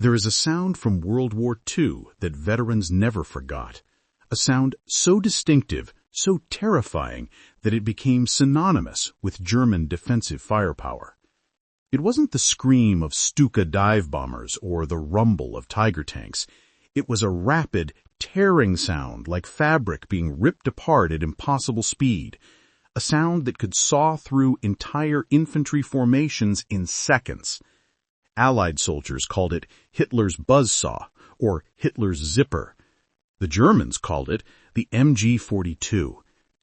There is a sound from World War II that veterans never forgot. A sound so distinctive, so terrifying, that it became synonymous with German defensive firepower. It wasn't the scream of Stuka dive bombers or the rumble of Tiger tanks. It was a rapid, tearing sound like fabric being ripped apart at impossible speed. A sound that could saw through entire infantry formations in seconds. Allied soldiers called it Hitler's buzzsaw or Hitler's zipper. The Germans called it the MG-42,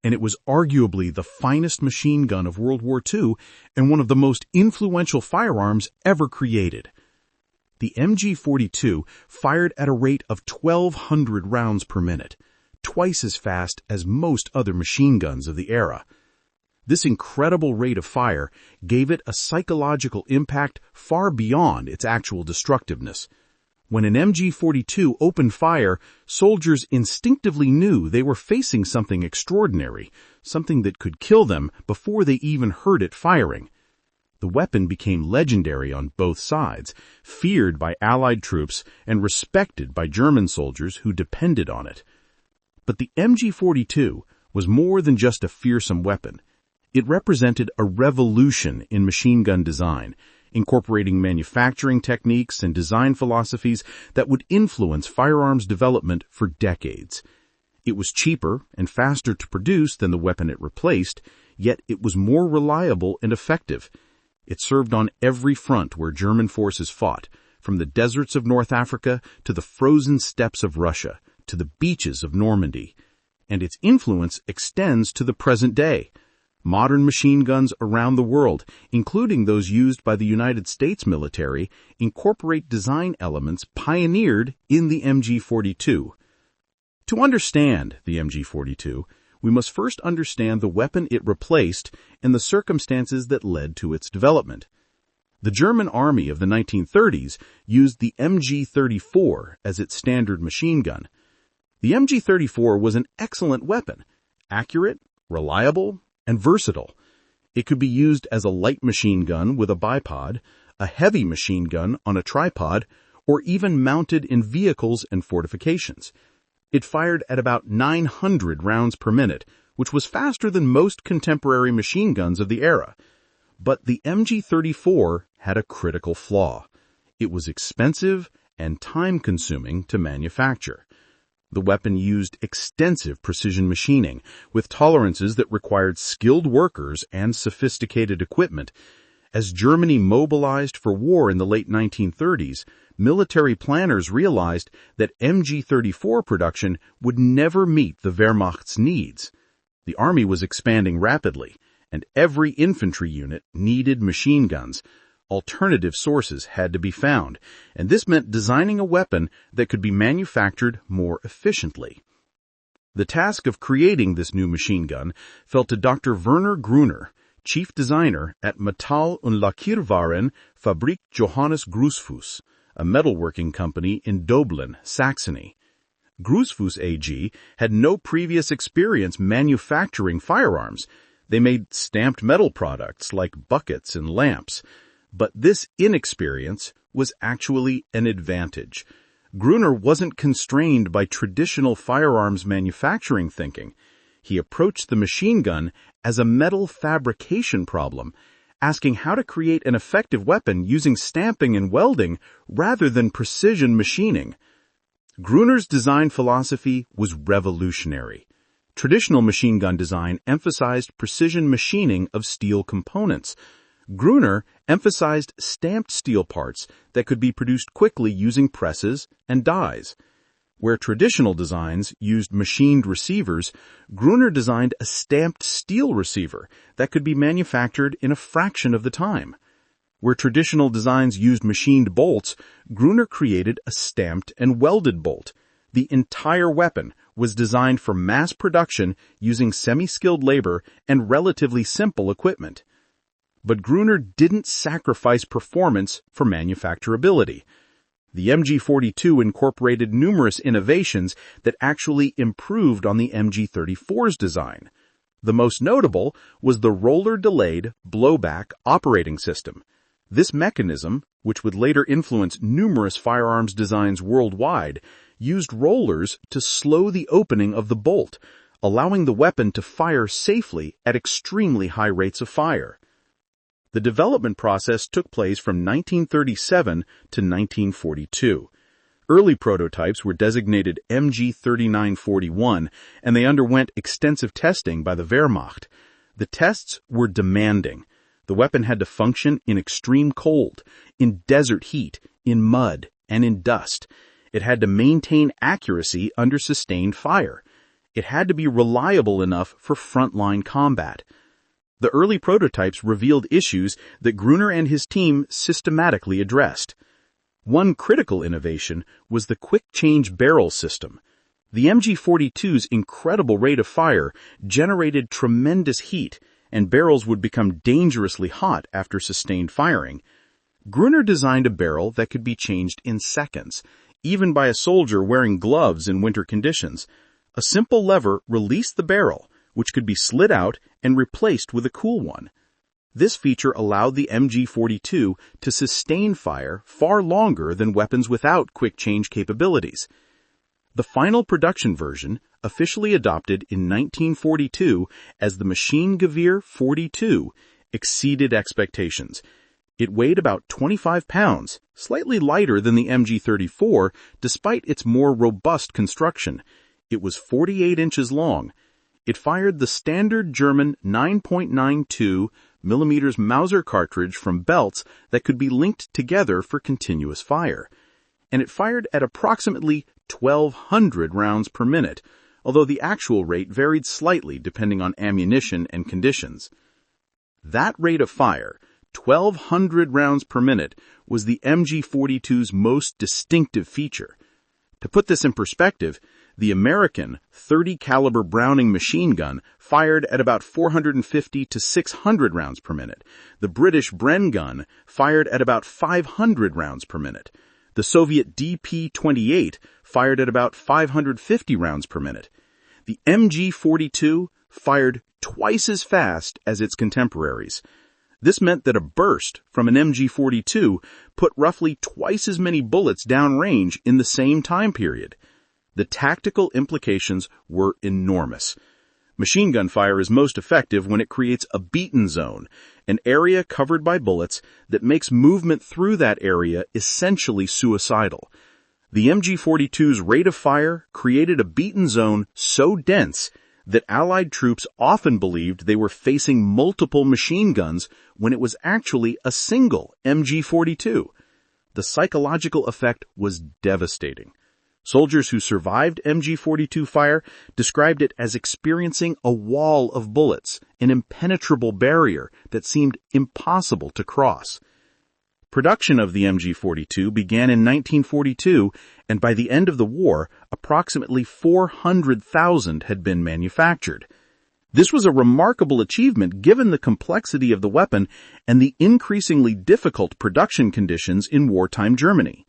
and it was arguably the finest machine gun of World War II and one of the most influential firearms ever created. The MG-42 fired at a rate of 1,200 rounds per minute, twice as fast as most other machine guns of the era. This incredible rate of fire gave it a psychological impact far beyond its actual destructiveness. When an MG-42 opened fire, soldiers instinctively knew they were facing something extraordinary, something that could kill them before they even heard it firing. The weapon became legendary on both sides, feared by Allied troops and respected by German soldiers who depended on it. But the MG-42 was more than just a fearsome weapon. It represented a revolution in machine gun design, incorporating manufacturing techniques and design philosophies that would influence firearms development for decades. It was cheaper and faster to produce than the weapon it replaced, yet it was more reliable and effective. It served on every front where German forces fought, from the deserts of North Africa to the frozen steppes of Russia, to the beaches of Normandy. And its influence extends to the present day. Modern machine guns around the world, including those used by the United States military, incorporate design elements pioneered in the MG-42. To understand the MG-42, we must first understand the weapon it replaced and the circumstances that led to its development. The German army of the 1930s used the MG-34 as its standard machine gun. The MG-34 was an excellent weapon, accurate, reliable, and versatile. It could be used as a light machine gun with a bipod, a heavy machine gun on a tripod, or even mounted in vehicles and fortifications. It fired at about 900 rounds per minute, which was faster than most contemporary machine guns of the era. But the MG-34 had a critical flaw. It was expensive and time-consuming to manufacture. The weapon used extensive precision machining, with tolerances that required skilled workers and sophisticated equipment. As Germany mobilized for war in the late 1930s, military planners realized that MG-34 production would never meet the Wehrmacht's needs. The army was expanding rapidly, and every infantry unit needed machine guns. Alternative sources had to be found, and this meant designing a weapon that could be manufactured more efficiently. The task of creating this new machine gun fell to Dr. Werner Gruner, chief designer at Metall- und Lackierwaren Fabrik Johannes Grossfuss, a metalworking company in Doblin, Saxony. Grossfuss AG had no previous experience manufacturing firearms. They made stamped metal products like buckets and lamps. But this inexperience was actually an advantage. Gruner wasn't constrained by traditional firearms manufacturing thinking. He approached the machine gun as a metal fabrication problem, asking how to create an effective weapon using stamping and welding rather than precision machining. Gruner's design philosophy was revolutionary. Traditional machine gun design emphasized precision machining of steel components. Gruner emphasized stamped steel parts that could be produced quickly using presses and dies. Where traditional designs used machined receivers, Gruner designed a stamped steel receiver that could be manufactured in a fraction of the time. Where traditional designs used machined bolts, Gruner created a stamped and welded bolt. The entire weapon was designed for mass production using semi-skilled labor and relatively simple equipment. But Gruner didn't sacrifice performance for manufacturability. The MG-42 incorporated numerous innovations that actually improved on the MG-34's design. The most notable was the roller-delayed blowback operating system. This mechanism, which would later influence numerous firearms designs worldwide, used rollers to slow the opening of the bolt, allowing the weapon to fire safely at extremely high rates of fire. The development process took place from 1937 to 1942. Early prototypes were designated MG3941, and they underwent extensive testing by the Wehrmacht. The tests were demanding. The weapon had to function in extreme cold, in desert heat, in mud, and in dust. It had to maintain accuracy under sustained fire. It had to be reliable enough for frontline combat. The early prototypes revealed issues that Gruner and his team systematically addressed. One critical innovation was the quick-change barrel system. The MG42's incredible rate of fire generated tremendous heat, and barrels would become dangerously hot after sustained firing. Gruner designed a barrel that could be changed in seconds, even by a soldier wearing gloves in winter conditions. A simple lever released the barrel, which could be slid out and replaced with a cool one. This feature allowed the MG42 to sustain fire far longer than weapons without quick-change capabilities. The final production version, officially adopted in 1942 as the Maschinengewehr 42, exceeded expectations. It weighed about 25 pounds, slightly lighter than the MG34, despite its more robust construction. It was 48 inches long. It fired the standard German 9.92 mm Mauser cartridge from belts that could be linked together for continuous fire. And it fired at approximately 1,200 rounds per minute, although the actual rate varied slightly depending on ammunition and conditions. That rate of fire, 1,200 rounds per minute, was the MG42's most distinctive feature. To put this in perspective, the American .30 caliber Browning machine gun fired at about 450 to 600 rounds per minute. The British Bren gun fired at about 500 rounds per minute. The Soviet DP-28 fired at about 550 rounds per minute. The MG42 fired twice as fast as its contemporaries. This meant that a burst from an MG42 put roughly twice as many bullets downrange in the same time period. The tactical implications were enormous. Machine gun fire is most effective when it creates a beaten zone, an area covered by bullets that makes movement through that area essentially suicidal. The MG42's rate of fire created a beaten zone so dense that Allied troops often believed they were facing multiple machine guns when it was actually a single MG42. The psychological effect was devastating. Soldiers who survived MG42 fire described it as experiencing a wall of bullets, an impenetrable barrier that seemed impossible to cross. Production of the MG42 began in 1942, and by the end of the war, approximately 400,000 had been manufactured. This was a remarkable achievement given the complexity of the weapon and the increasingly difficult production conditions in wartime Germany.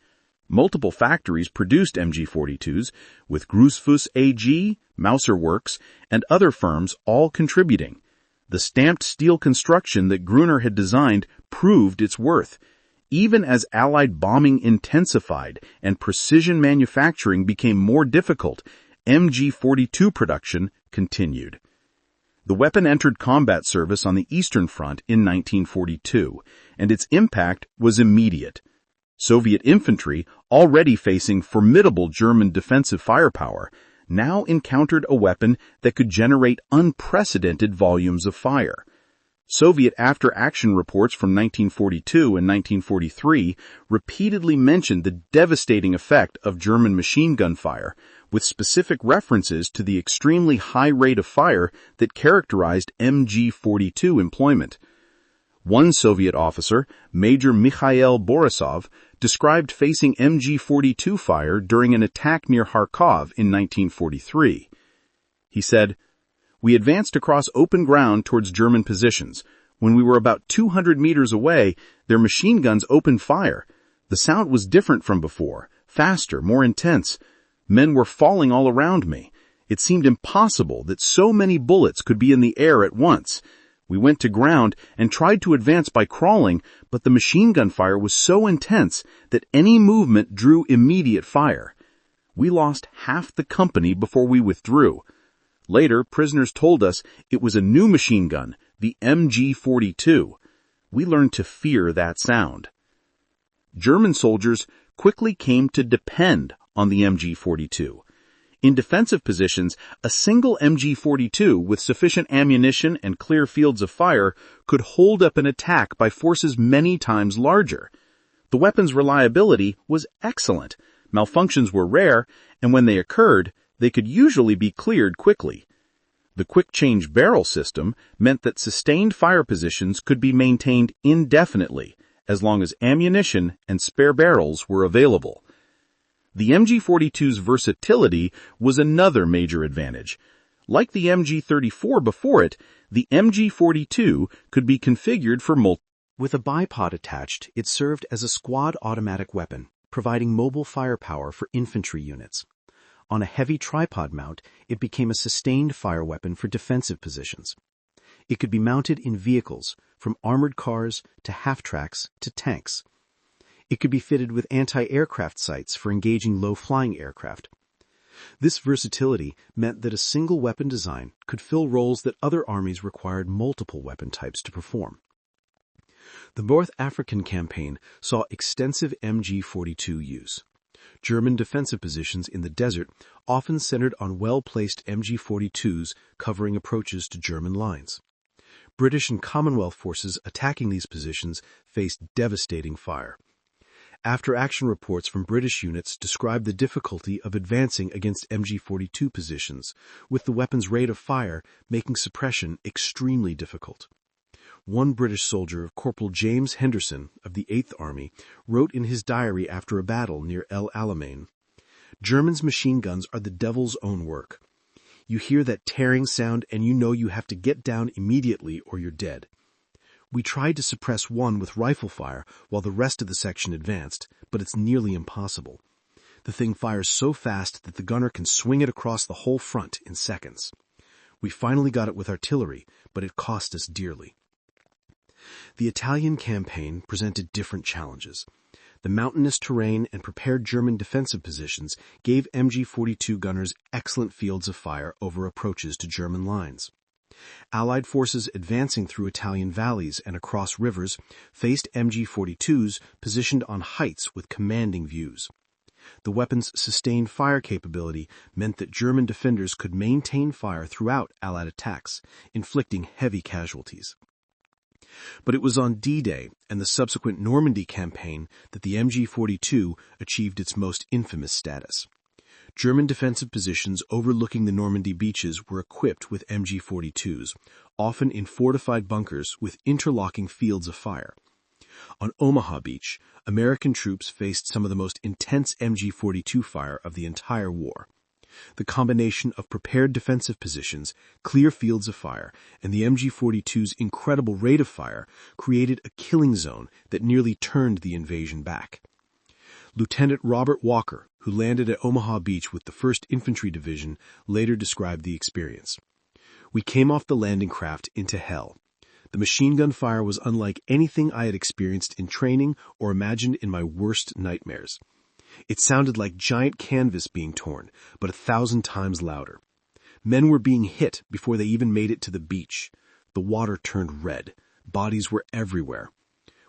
Multiple factories produced MG42s, with Grussfuss AG, Mauser Works, and other firms all contributing. The stamped steel construction that Gruner had designed proved its worth. Even as Allied bombing intensified and precision manufacturing became more difficult, MG42 production continued. The weapon entered combat service on the Eastern Front in 1942, and its impact was immediate. Soviet infantry, already facing formidable German defensive firepower, now encountered a weapon that could generate unprecedented volumes of fire. Soviet after-action reports from 1942 and 1943 repeatedly mentioned the devastating effect of German machine gun fire, with specific references to the extremely high rate of fire that characterized MG42 employment. One Soviet officer, Major Mikhail Borisov, described facing MG42 fire during an attack near Kharkov in 1943. He said, "We advanced across open ground towards German positions. When we were about 200 meters away, their machine guns opened fire. The sound was different from before, faster, more intense. Men were falling all around me. It seemed impossible that so many bullets could be in the air at once. We went to ground and tried to advance by crawling, but the machine gun fire was so intense that any movement drew immediate fire. We lost half the company before we withdrew. Later, prisoners told us it was a new machine gun, the MG-42. We learned to fear that sound. German soldiers quickly came to depend on the MG-42. In defensive positions, a single MG-42 with sufficient ammunition and clear fields of fire could hold up an attack by forces many times larger. The weapon's reliability was excellent. Malfunctions were rare, and when they occurred, they could usually be cleared quickly. The quick-change barrel system meant that sustained fire positions could be maintained indefinitely, as long as ammunition and spare barrels were available. The MG-42's versatility was another major advantage. Like the MG-34 before it, the MG-42 could be configured for multiple. With a bipod attached, it served as a squad automatic weapon, providing mobile firepower for infantry units. On a heavy tripod mount, it became a sustained fire weapon for defensive positions. It could be mounted in vehicles, from armored cars to half-tracks to tanks. It could be fitted with anti-aircraft sights for engaging low-flying aircraft. This versatility meant that a single weapon design could fill roles that other armies required multiple weapon types to perform. The North African campaign saw extensive MG-42 use. German defensive positions in the desert often centered on well-placed MG-42s covering approaches to German lines. British and Commonwealth forces attacking these positions faced devastating fire. After-action reports from British units described the difficulty of advancing against MG-42 positions, with the weapon's rate of fire making suppression extremely difficult. One British soldier, Corporal James Henderson of the 8th Army, wrote in his diary after a battle near El Alamein, "Germans' machine guns are the devil's own work. You hear that tearing sound and you know you have to get down immediately or you're dead. We tried to suppress one with rifle fire while the rest of the section advanced, but it's nearly impossible. The thing fires so fast that the gunner can swing it across the whole front in seconds. We finally got it with artillery, but it cost us dearly." The Italian campaign presented different challenges. The mountainous terrain and prepared German defensive positions gave MG-42 gunners excellent fields of fire over approaches to German lines. Allied forces advancing through Italian valleys and across rivers faced MG-42s positioned on heights with commanding views. The weapon's sustained fire capability meant that German defenders could maintain fire throughout Allied attacks, inflicting heavy casualties. But it was on D-Day and the subsequent Normandy campaign that the MG-42 achieved its most infamous status. German defensive positions overlooking the Normandy beaches were equipped with MG-42s, often in fortified bunkers with interlocking fields of fire. On Omaha Beach, American troops faced some of the most intense MG-42 fire of the entire war. The combination of prepared defensive positions, clear fields of fire, and the MG-42's incredible rate of fire created a killing zone that nearly turned the invasion back. Lieutenant Robert Walker, who landed at Omaha Beach with the 1st Infantry Division, later described the experience. "We came off the landing craft into hell. The machine gun fire was unlike anything I had experienced in training or imagined in my worst nightmares. It sounded like giant canvas being torn, but 1,000 times louder. Men were being hit before they even made it to the beach. The water turned red. Bodies were everywhere.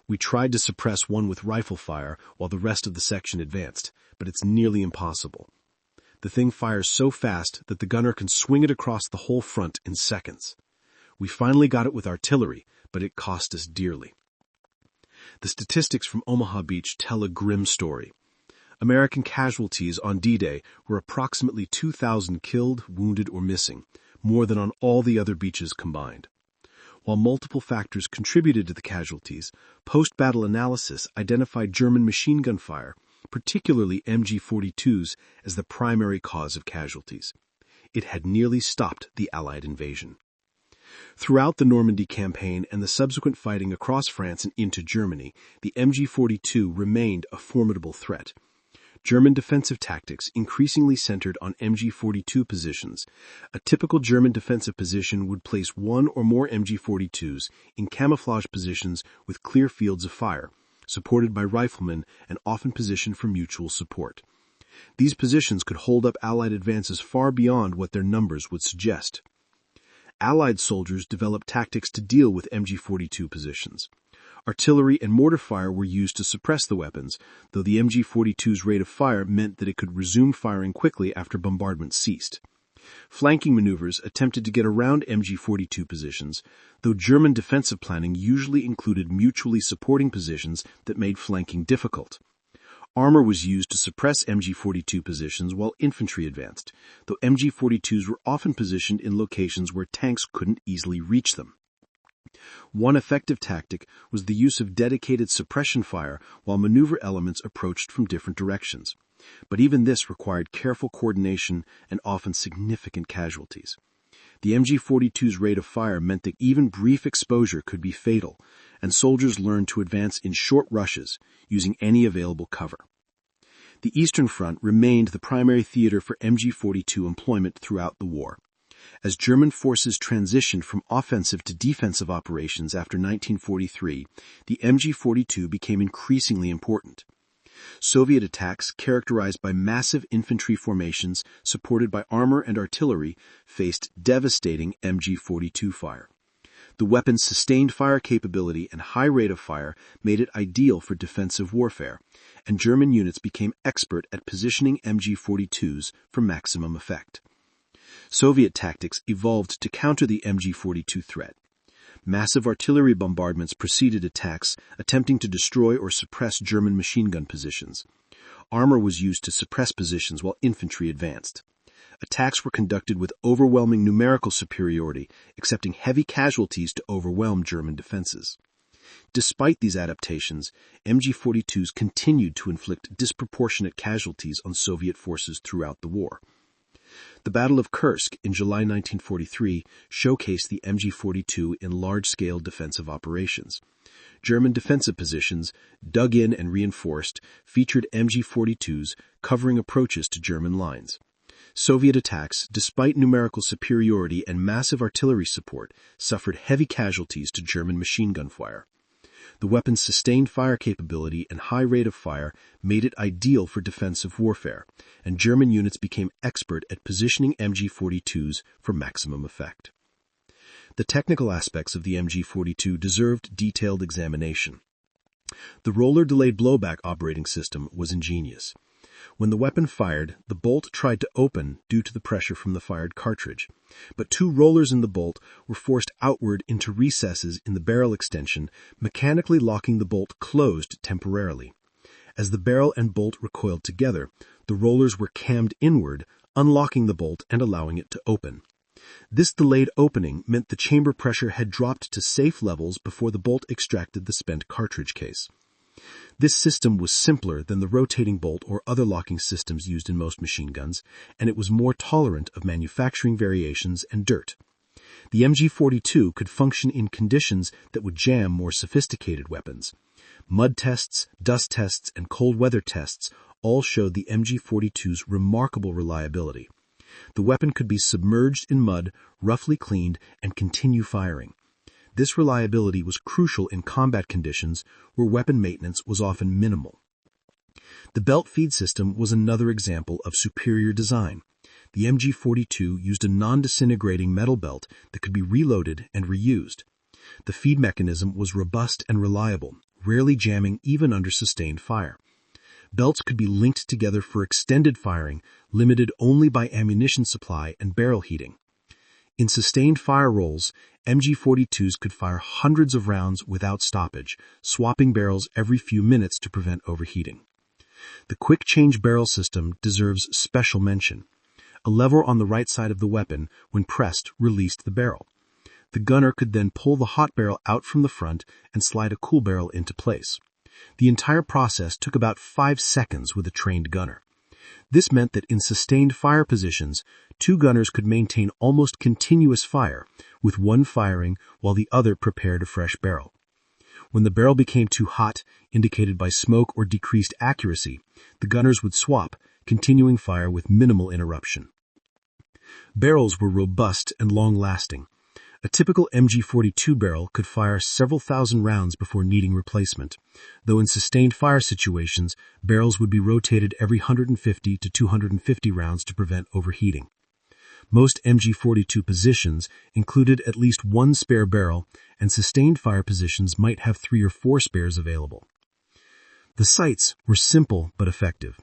We tried to suppress one with rifle fire while the rest of the section advanced, but it's nearly impossible. The thing fires so fast that the gunner can swing it across the whole front in seconds. We finally got it with artillery, but it cost us dearly." The statistics from Omaha Beach tell a grim story. American casualties on D-Day were approximately 2,000 killed, wounded, or missing, more than on all the other beaches combined. While multiple factors contributed to the casualties, post-battle analysis identified German machine gun fire, particularly MG-42s, as the primary cause of casualties. It had nearly stopped the Allied invasion. Throughout the Normandy campaign and the subsequent fighting across France and into Germany, the MG-42 remained a formidable threat. German defensive tactics increasingly centered on MG-42 positions. A typical German defensive position would place one or more MG-42s in camouflage positions with clear fields of fire, supported by riflemen and often positioned for mutual support. These positions could hold up Allied advances far beyond what their numbers would suggest. Allied soldiers developed tactics to deal with MG-42 positions. Artillery and mortar fire were used to suppress the weapons, though the MG-42's rate of fire meant that it could resume firing quickly after bombardment ceased. Flanking maneuvers attempted to get around MG-42 positions, though German defensive planning usually included mutually supporting positions that made flanking difficult. Armor was used to suppress MG-42 positions while infantry advanced, though MG-42s were often positioned in locations where tanks couldn't easily reach them. One effective tactic was the use of dedicated suppression fire while maneuver elements approached from different directions. But even this required careful coordination and often significant casualties. The MG-42's rate of fire meant that even brief exposure could be fatal, and soldiers learned to advance in short rushes, using any available cover. The Eastern Front remained the primary theater for MG-42 employment throughout the war. As German forces transitioned from offensive to defensive operations after 1943, the MG-42 became increasingly important. Soviet attacks, characterized by massive infantry formations supported by armor and artillery, faced devastating MG-42 fire. The weapon's sustained fire capability and high rate of fire made it ideal for defensive warfare, and German units became expert at positioning MG-42s for maximum effect. Soviet tactics evolved to counter the MG-42 threat. Massive artillery bombardments preceded attacks attempting to destroy or suppress German machine gun positions. Armor was used to suppress positions while infantry advanced. Attacks were conducted with overwhelming numerical superiority, accepting heavy casualties to overwhelm German defenses. Despite these adaptations, MG-42s continued to inflict disproportionate casualties on Soviet forces throughout the war. The Battle of Kursk in July 1943 showcased the MG-42 in large-scale defensive operations. German defensive positions, dug in and reinforced, featured MG-42s covering approaches to German lines. Soviet attacks, despite numerical superiority and massive artillery support, suffered heavy casualties to German machine gun fire. The weapon's sustained fire capability and high rate of fire made it ideal for defensive warfare, and German units became expert at positioning MG-42s for maximum effect. The technical aspects of the MG-42 deserved detailed examination. The roller-delayed blowback operating system was ingenious. When the weapon fired, the bolt tried to open due to the pressure from the fired cartridge, but two rollers in the bolt were forced outward into recesses in the barrel extension, mechanically locking the bolt closed temporarily. As the barrel and bolt recoiled together, the rollers were cammed inward, unlocking the bolt and allowing it to open. This delayed opening meant the chamber pressure had dropped to safe levels before the bolt extracted the spent cartridge case. This system was simpler than the rotating bolt or other locking systems used in most machine guns, and it was more tolerant of manufacturing variations and dirt. The MG-42 could function in conditions that would jam more sophisticated weapons. Mud tests, dust tests, and cold weather tests all showed the MG-42's remarkable reliability. The weapon could be submerged in mud, roughly cleaned, and continue firing. This reliability was crucial in combat conditions where weapon maintenance was often minimal. The belt feed system was another example of superior design. The MG-42 used a non-disintegrating metal belt that could be reloaded and reused. The feed mechanism was robust and reliable, rarely jamming even under sustained fire. Belts could be linked together for extended firing, limited only by ammunition supply and barrel heating. In sustained fire rolls, MG-42s could fire hundreds of rounds without stoppage, swapping barrels every few minutes to prevent overheating. The quick-change barrel system deserves special mention. A lever on the right side of the weapon, when pressed, released the barrel. The gunner could then pull the hot barrel out from the front and slide a cool barrel into place. The entire process took about 5 seconds with a trained gunner. This meant that in sustained fire positions, two gunners could maintain almost continuous fire, with one firing while the other prepared a fresh barrel. When the barrel became too hot, indicated by smoke or decreased accuracy, the gunners would swap, continuing fire with minimal interruption. Barrels were robust and long-lasting. A typical MG42 barrel could fire several thousand rounds before needing replacement, though in sustained fire situations, barrels would be rotated every 150 to 250 rounds to prevent overheating. Most MG42 positions included at least one spare barrel, and sustained fire positions might have 3 or 4 spares available. The sights were simple but effective.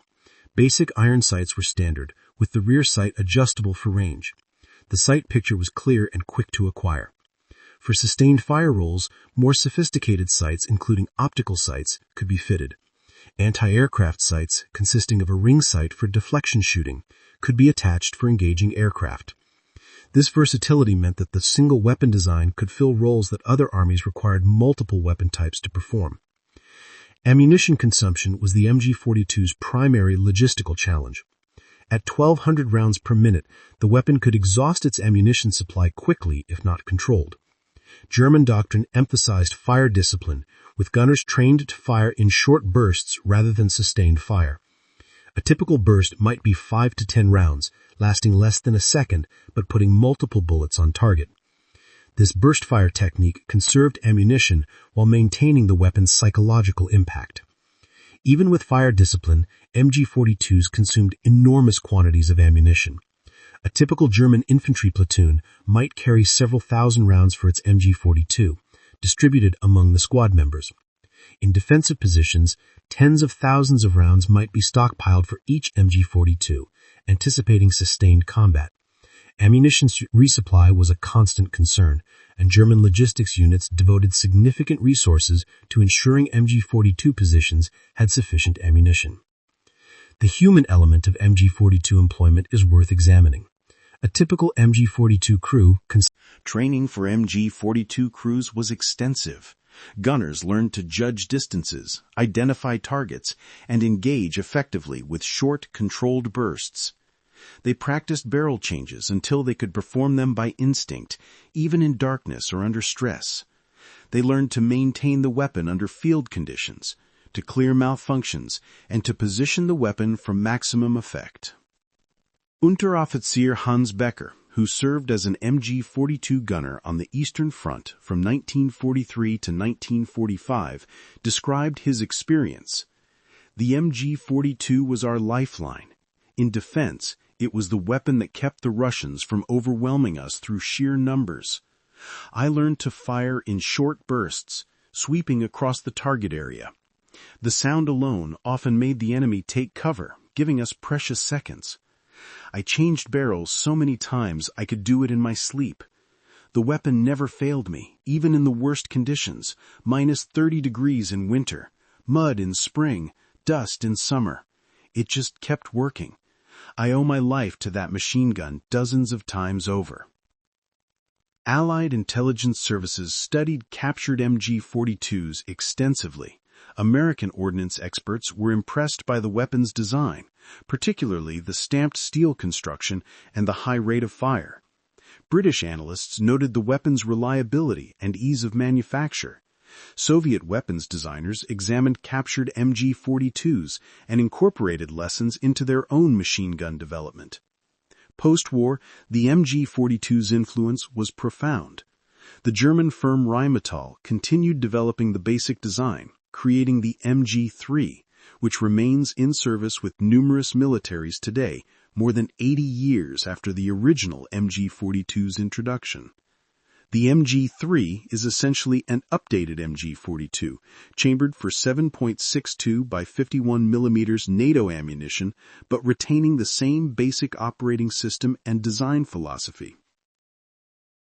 Basic iron sights were standard, with the rear sight adjustable for range. The sight picture was clear and quick to acquire. For sustained fire roles, more sophisticated sights, including optical sights, could be fitted. Anti-aircraft sights, consisting of a ring sight for deflection shooting, could be attached for engaging aircraft. This versatility meant that the single weapon design could fill roles that other armies required multiple weapon types to perform. Ammunition consumption was the MG42's primary logistical challenge. At 1,200 rounds per minute, the weapon could exhaust its ammunition supply quickly if not controlled. German doctrine emphasized fire discipline, with gunners trained to fire in short bursts rather than sustained fire. A typical burst might be 5 to 10 rounds, lasting less than a second, but putting multiple bullets on target. This burst fire technique conserved ammunition while maintaining the weapon's psychological impact. Even with fire discipline, MG42s consumed enormous quantities of ammunition. A typical German infantry platoon might carry several thousand rounds for its MG42, distributed among the squad members. In defensive positions, tens of thousands of rounds might be stockpiled for each MG42, anticipating sustained combat. Ammunition resupply was a constant concern, and German logistics units devoted significant resources to ensuring MG42 positions had sufficient ammunition. The human element of MG42 employment is worth examining. A typical MG42 crew Training for MG42 crews was extensive. Gunners learned to judge distances, identify targets, and engage effectively with short, controlled bursts. They practiced barrel changes until they could perform them by instinct, even in darkness or under stress. They learned to maintain the weapon under field conditions, to clear malfunctions, and to position the weapon for maximum effect. Unteroffizier Hans Becker, who served as an MG42 gunner on the Eastern Front from 1943 to 1945, described his experience. The MG42 was our lifeline. In defense, it was the weapon that kept the Russians from overwhelming us through sheer numbers. I learned to fire in short bursts, sweeping across the target area. The sound alone often made the enemy take cover, giving us precious seconds. I changed barrels so many times I could do it in my sleep. The weapon never failed me, even in the worst conditions, minus 30 degrees in winter, mud in spring, dust in summer. It just kept working. I owe my life to that machine gun dozens of times over. Allied intelligence services studied captured MG42s extensively. American ordnance experts were impressed by the weapon's design, particularly the stamped steel construction and the high rate of fire. British analysts noted the weapon's reliability and ease of manufacture. Soviet weapons designers examined captured MG42s and incorporated lessons into their own machine gun development. Post-war, the MG42's influence was profound. The German firm Rheinmetall continued developing the basic design, creating the MG3, which remains in service with numerous militaries today, more than 80 years after the original MG42's introduction. The MG3 is essentially an updated MG42, chambered for 7.62 by 51 mm NATO ammunition, but retaining the same basic operating system and design philosophy.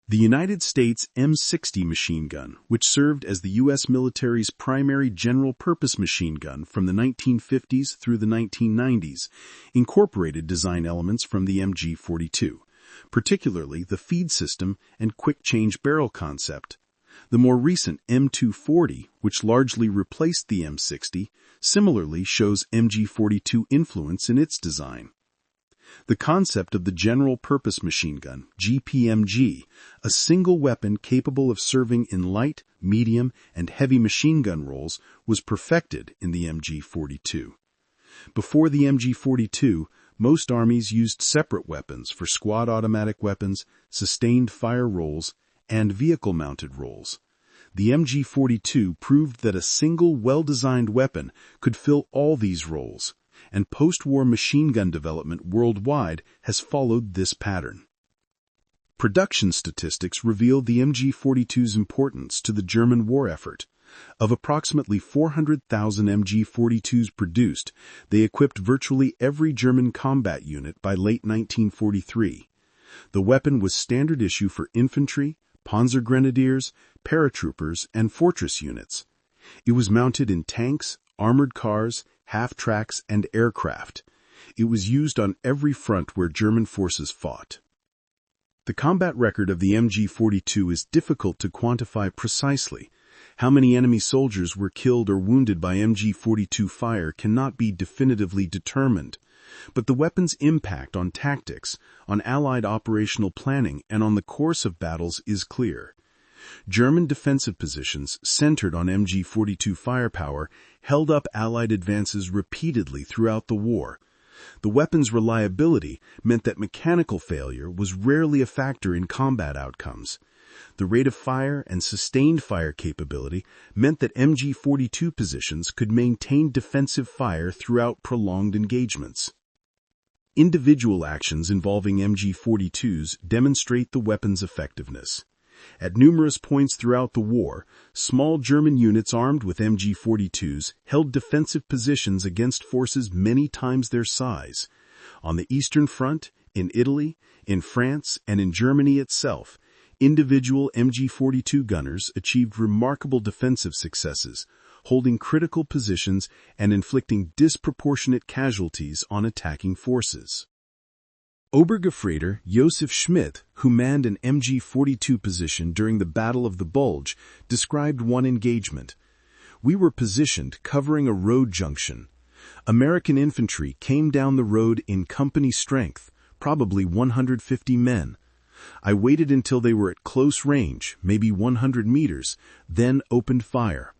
The United States M60 machine gun, which served as the U.S. military's primary general-purpose machine gun from the 1950s through the 1990s, incorporated design elements from the MG42, particularly the feed system and quick-change barrel concept. The more recent M240, which largely replaced the M60, similarly shows MG42 influence in its design. The concept of the General Purpose Machine Gun, GPMG, a single weapon capable of serving in light, medium, and heavy machine gun roles, was perfected in the MG-42. Before the MG-42, most armies used separate weapons for squad automatic weapons, sustained fire roles, and vehicle-mounted roles. The MG-42 proved that a single well-designed weapon could fill all these roles, and post-war machine gun development worldwide has followed this pattern. Production statistics reveal the MG-42's importance to the German war effort. Of approximately 400,000 MG-42s produced, they equipped virtually every German combat unit by late 1943. The weapon was standard issue for infantry, Panzergrenadiers, paratroopers, and fortress units. It was mounted in tanks, armored cars, half-tracks, and aircraft. It was used on every front where German forces fought. The combat record of the MG-42 is difficult to quantify precisely. How many enemy soldiers were killed or wounded by MG-42 fire cannot be definitively determined, but the weapon's impact on tactics, on Allied operational planning, and on the course of battles is clear. German defensive positions centered on MG-42 firepower held up Allied advances repeatedly throughout the war. The weapon's reliability meant that mechanical failure was rarely a factor in combat outcomes. The rate of fire and sustained fire capability meant that MG-42 positions could maintain defensive fire throughout prolonged engagements. Individual actions involving MG-42s demonstrate the weapon's effectiveness. At numerous points throughout the war, small German units armed with MG-42s held defensive positions against forces many times their size. On the Eastern Front, in Italy, in France, and in Germany itself, individual MG-42 gunners achieved remarkable defensive successes, holding critical positions and inflicting disproportionate casualties on attacking forces. Obergefreiter Josef Schmidt, who manned an MG-42 position during the Battle of the Bulge, described one engagement. "We were positioned covering a road junction. American infantry came down the road in company strength, probably 150 men. I waited until they were at close range, maybe 100 meters, then opened fire.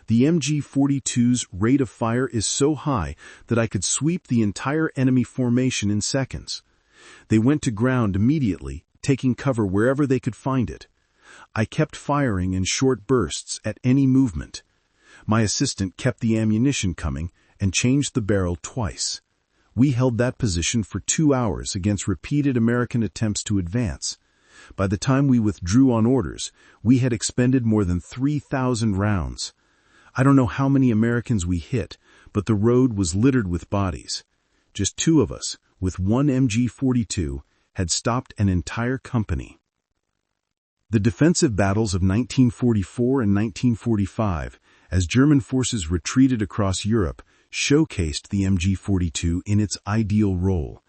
The MG-42's rate of fire is so high that I could sweep the entire enemy formation in seconds. They went to ground immediately, taking cover wherever they could find it. I kept firing in short bursts at any movement. My assistant kept the ammunition coming and changed the barrel twice. We held that position for 2 hours against repeated American attempts to advance. By the time we withdrew on orders, we had expended more than 3,000 rounds. I don't know how many Americans we hit, but the road was littered with bodies. Just 2 of us, with 1 MG-42, had stopped an entire company." The defensive battles of 1944 and 1945, as German forces retreated across Europe, showcased the MG-42 in its ideal role.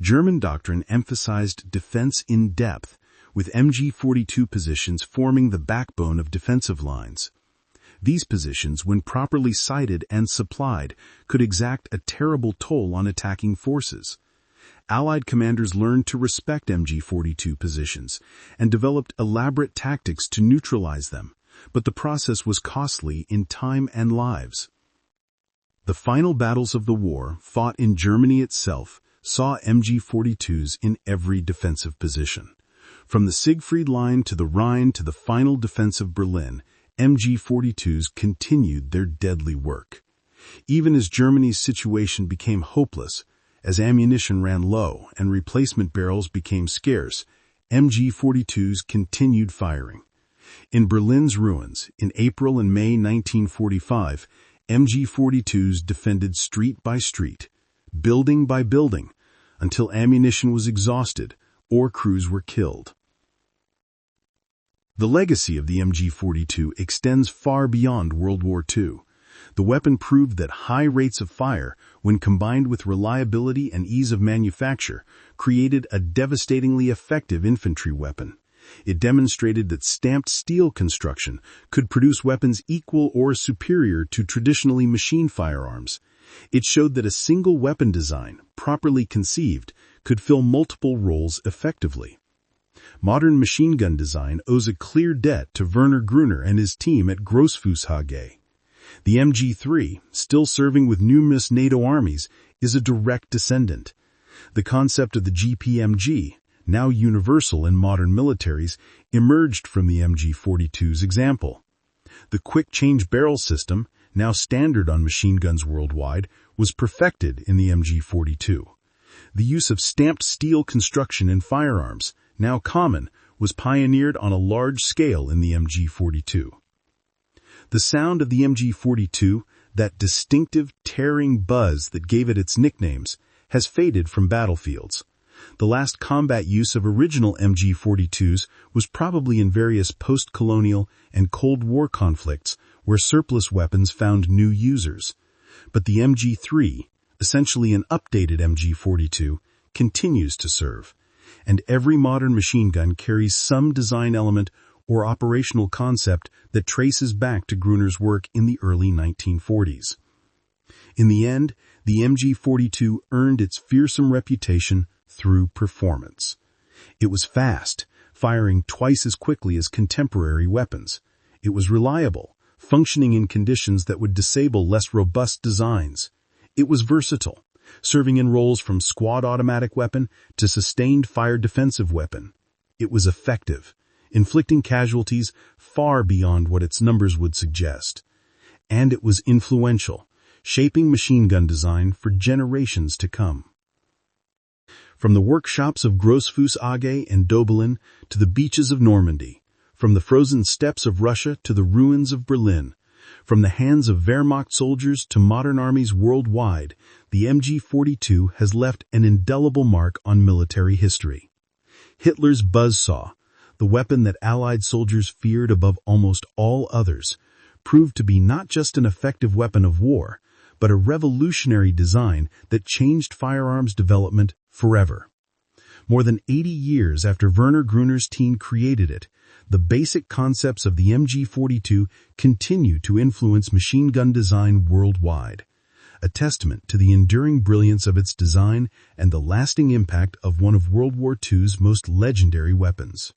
German doctrine emphasized defense in depth, with MG-42 positions forming the backbone of defensive lines. These positions, when properly sited and supplied, could exact a terrible toll on attacking forces. Allied commanders learned to respect MG-42 positions and developed elaborate tactics to neutralize them, but the process was costly in time and lives. The final battles of the war, fought in Germany itself, saw MG-42s in every defensive position. From the Siegfried Line to the Rhine to the final defense of Berlin, MG-42s continued their deadly work. Even as Germany's situation became hopeless, as ammunition ran low and replacement barrels became scarce, MG-42s continued firing. In Berlin's ruins, in April and May 1945, MG-42s defended street by street, building by building, until ammunition was exhausted or crews were killed. The legacy of the MG-42 extends far beyond World War II. The weapon proved that high rates of fire, when combined with reliability and ease of manufacture, created a devastatingly effective infantry weapon. It demonstrated that stamped steel construction could produce weapons equal or superior to traditionally machined firearms. It showed that a single weapon design, properly conceived, could fill multiple roles effectively. Modern machine gun design owes a clear debt to Werner Gruner and his team at Grossfußhage. The MG3, still serving with numerous NATO armies, is a direct descendant. The concept of the GPMG, now universal in modern militaries, emerged from the MG42's example. The quick-change barrel system, now standard on machine guns worldwide, was perfected in the MG42. The use of stamped steel construction in firearms, now common, was pioneered on a large scale in the MG42. The sound of the MG42, that distinctive tearing buzz that gave it its nicknames, has faded from battlefields. The last combat use of original MG42s was probably in various post-colonial and Cold War conflicts where surplus weapons found new users. But the MG3, essentially an updated MG42, continues to serve, and every modern machine gun carries some design element or operational concept that traces back to Gruner's work in the early 1940s. In the end, the MG42 earned its fearsome reputation through performance. It was fast, firing twice as quickly as contemporary weapons. It was reliable, functioning in conditions that would disable less robust designs. It was versatile, serving in roles from squad automatic weapon to sustained fire defensive weapon. It was effective, inflicting casualties far beyond what its numbers would suggest. And it was influential, shaping machine gun design for generations to come. From the workshops of Grossfußhage and Dobelan to the beaches of Normandy, from the frozen steppes of Russia to the ruins of Berlin, from the hands of Wehrmacht soldiers to modern armies worldwide, the MG42 has left an indelible mark on military history. Hitler's buzzsaw, the weapon that Allied soldiers feared above almost all others, proved to be not just an effective weapon of war, but a revolutionary design that changed firearms development forever. More than 80 years after Werner Gruner's team created it, the basic concepts of the MG42 continue to influence machine gun design worldwide, a testament to the enduring brilliance of its design and the lasting impact of one of World War II's most legendary weapons.